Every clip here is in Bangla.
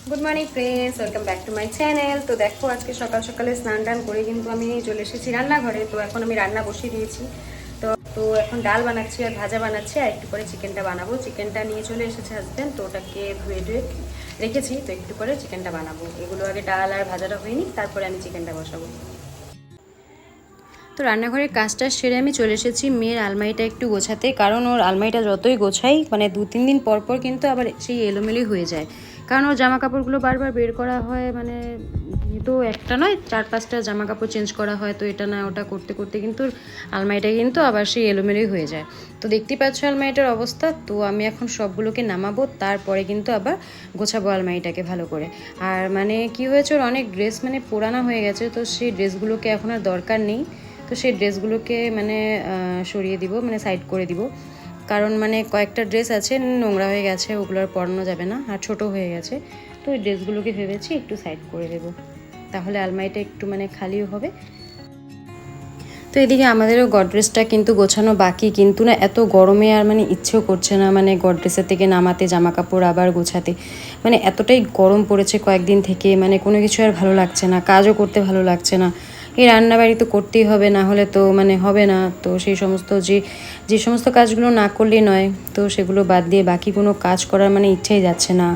Good morning friends, welcome back to my channel. তো দেখো, আজকে সকাল সকালে স্নান টান করে কিন্তু আমি চলে এসেছি রান্নাঘরে। তো এখন আমি রান্না বসিয়ে দিয়েছি। তো তো এখন ডাল বানাচ্ছি আর ভাজা বানাচ্ছি, আর একটু পরে চিকেনটা বানাবো। চিকেনটা নিয়ে চলে এসেছে হাজব্যান্ড, তো ওটাকে ধুয়ে রেখেছি। তো একটু পরে চিকেনটা বানাবো। এগুলো আগে ডাল আর ভাজাটা হয়নি, তারপরে আমি চিকেনটা বসাবো। তো রান্নাঘরের কাজটা সেরে আমি চলে এসেছি মেয়ের আলমারিটা একটু গোছাতে, কারণ ওর আলমারিটা যতই গোছাই মানে 2-3 দিন পর পর কিন্তু আবার সেই এলোমেলোই হয়ে যায়। কারণ ওর জামা কাপড়গুলো বারবার বের করা হয়, মানে তো একটা নয় 4-5টা জামা কাপড় চেঞ্জ করা হয়। তো এটা না ওটা করতে করতে কিন্তু আলমারিটা কিন্তু আবার সেই এলোমেলোই হয়ে যায়। তো দেখতেই পাচ্ছ আলমারিটার অবস্থা। তো আমি এখন সবগুলোকে নামাবো, তারপরে কিন্তু আবার গোছাবো আলমারিটাকে ভালো করে। আর মানে কি হয়েছে, ওর অনেক ড্রেস মানে পুরানো হয়ে গেছে, তো সেই ড্রেসগুলোকে এখন আর দরকার নেই। তো সেই ড্রেসগুলোকে মানে সরিয়ে দিব, মানে সাইড করে দিব। কারণ মানে কয়েকটা ড্রেস আছে নোংরা হয়ে গেছে, ওগুলো আর পরানো যাবে না, আর ছোট হয়ে গেছে। তো ওই ড্রেসগুলোকে ভেবেছি একটু সাইড করে দেব, তাহলে আলমারিটা একটু মানে খালিও হবে। তো এদিকে আমাদেরও গডরেজটা কিন্তু গোছানো বাকি, কিন্তু না এত গরমে আর মানে ইচ্ছেও করছে না মানে গডরেজের থেকে নামাতে জামা কাপড় আবার গোছাতে। মানে এতটাই গরম পড়েছে কয়েকদিন থেকে, মানে কোনো কিছু আর ভালো লাগছে না, কাজও করতে ভালো লাগছে না। এই রান্নাবাড়ি তো করতেই হবে, না হলে তো মানে হবে না। তো সেই সমস্ত যে সমস্ত কাজগুলো না করলেই নয়, তো সেগুলো বাদ দিয়ে বাকি কোনো কাজ করার মানে ইচ্ছেই যাচ্ছে না।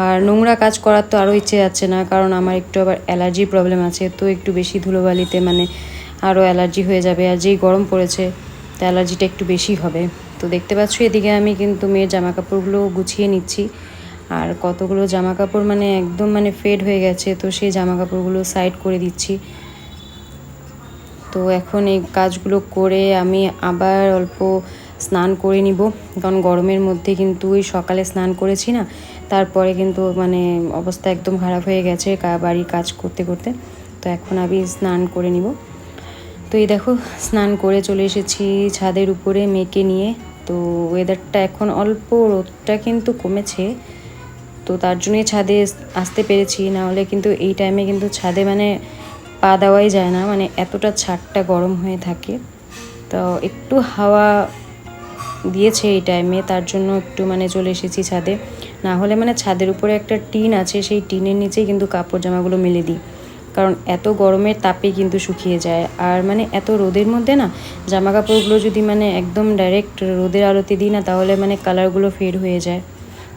আর নোংরা কাজ করার তো আরও ইচ্ছে যাচ্ছে না, কারণ আমার একটু আবার অ্যালার্জি প্রবলেম আছে। তো একটু বেশি ধুলোবালিতে মানে আরও অ্যালার্জি হয়ে যাবে, আর যেই গরম পড়েছে তো অ্যালার্জিটা একটু বেশি হবে। তো দেখতে পাচ্ছ এদিকে আমি কিন্তু মেয়ের জামা কাপড়গুলো গুছিয়ে নিচ্ছি। আর কতগুলো জামা কাপড় মানে একদম মানে ফেড হয়ে গেছে, তো সেই জামা কাপড়গুলো সাইড করে দিচ্ছি। তো এখন এই কাজগুলো করে আমি আবার অল্প স্নান করে নিব, কারণ গরমের মধ্যে কিন্তু ওই সকালে স্নান করেছি না, তারপরে কিন্তু মানে অবস্থা একদম খারাপ হয়ে গেছে বাড়ির কাজ করতে করতে। তো এখন আমি স্নান করে নিব। তো এই দেখো স্নান করে চলে এসেছি ছাদের উপরে মেয়েকে নিয়ে। তো ওয়েদারটা এখন অল্প রোদটা কিন্তু কমেছে, তো তার জন্যই ছাদে আসতে পেরেছি, না হলে কিন্তু এই টাইমে কিন্তু ছাদে মানে পা দেওয়াই যায় না, মানে এতটা ছাদটা গরম হয়ে থাকে। তো একটু হাওয়া দিয়েছে এই টাইমে, তার জন্য একটু মানে চলে এসেছি ছাদে। না হলে মানে ছাদের উপরে একটা টিন আছে, সেই টিনের নিচেই কিন্তু কাপড় জামাগুলো মেলে দিই, কারণ এত গরমের তাপে কিন্তু শুকিয়ে যায়। আর মানে এত রোদের মধ্যে না জামা কাপড়গুলো যদি মানে একদম ডাইরেক্ট রোদের আলোতে দিই না, তাহলে মানে কালারগুলো ফেড হয়ে যায়।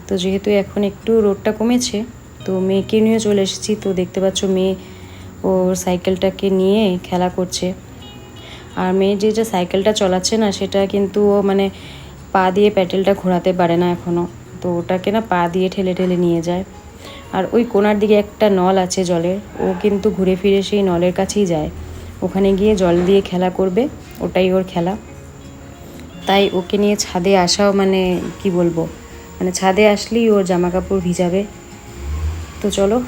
তো যেহেতু এখন একটু রোদটা কমেছে, তো মেয়েকে নিয়ে চলে এসেছি। তো দেখতে পাচ্ছ মেয়ে ওর সাইকেলটাকে নিয়ে খেলা করছে। আর মেয়ে যে সাইকেলটা চলাচ্ছে না, সেটা কিন্তু ও মানে পা দিয়ে প্যাডেলটা ঘোরাতে পারে না এখনও, তো ওটাকে না পা দিয়ে ঠেলে ঠেলে নিয়ে যায়। আর ওই কোণার দিকে একটা নল আছে জলের, ও কিন্তু ঘুরে ফিরে সেই নলের কাছেই যায়, ওখানে গিয়ে জল দিয়ে খেলা করবে, ওটাই ওর খেলা। তাই ওকে নিয়ে ছাদে আসাও মানে কি বলবো, মানে ছাদে আসলেই ওর জামা কাপড় ভিজাবে। তো চলো,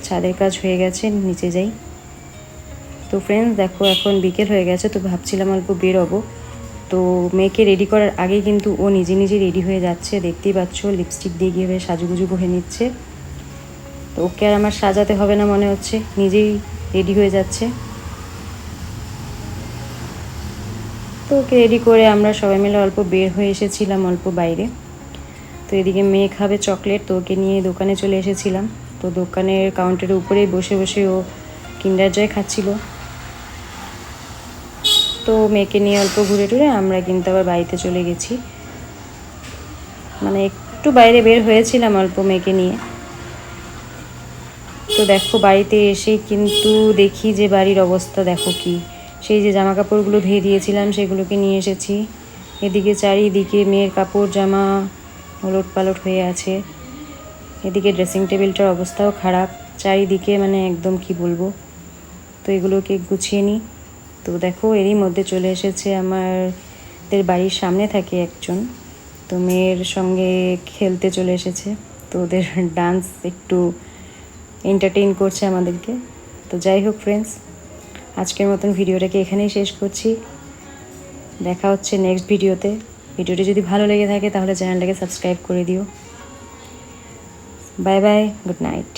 ছাদের কাজ হয়ে গেছে, নিচে যাই। তো ফ্রেন্ডস দেখো, এখন বিকেল হয়ে গেছে, তো ভাবছিলাম অল্প বেরোবো। তো মেয়েকে রেডি করার আগে কিন্তু ও নিজে নিজে রেডি হয়ে যাচ্ছে, দেখতেই পাচ্ছ লিপস্টিক দিয়ে গিয়ে সাজুগুজু করে নিচ্ছে। তো ওকে আর আমার সাজাতে হবে না মনে হচ্ছে, নিজেই রেডি হয়ে যাচ্ছে। তো ওকে রেডি করে আমরা সবাই মিলে অল্প বের হয়ে এসেছিলাম অল্প বাইরে। তো এদিকে মেয়ে খাবে চকলেট, তো ওকে নিয়ে দোকানে চলে এসেছিলাম। তো দোকানের কাউন্টারের উপরেই বসে বসে ও কিন্ডার জয় খাচ্ছিল। তো মেয়েকে নিয়ে অল্প ঘুরে টুরে আমরা কিন্তু আবার বাড়িতে চলে গেছি, মানে একটু বাইরে বের হয়েছিলাম অল্প মেয়েকে নিয়ে। তো দেখো বাড়িতে এসে কিন্তু দেখি যে বাড়ির অবস্থা দেখো কি, সেই যে জামা কাপড়গুলো ধুয়ে দিয়েছিলাম সেগুলোকে নিয়ে এসেছি। এদিকে চারিদিকে মেয়ের কাপড় জামা ওলট পালট হয়ে আছে। এদিকে ড্রেসিং টেবিলটার অবস্থাও খারাপ, চারিদিকে মানে একদম কি বলবো। তো এগুলোকে গুছিয়ে নিই। তো দেখো এরই মধ্যে চলে এসেছে আমাদের বাড়ির সামনে থাকে একজন, তো মেয়ের সঙ্গে খেলতে চলে এসেছে। তো ওদের ডান্স একটু এন্টারটেইন করছে আমাদেরকে। তো যাই হোক ফ্রেন্ডস, আজকের মতন ভিডিওটাকে এখানেই শেষ করছি। দেখা হচ্ছে নেক্সট ভিডিওতে। ভিডিওটি যদি ভালো লেগে থাকে তাহলে চ্যানেলটাকে সাবস্ক্রাইব করে দিও। Bye bye, good night.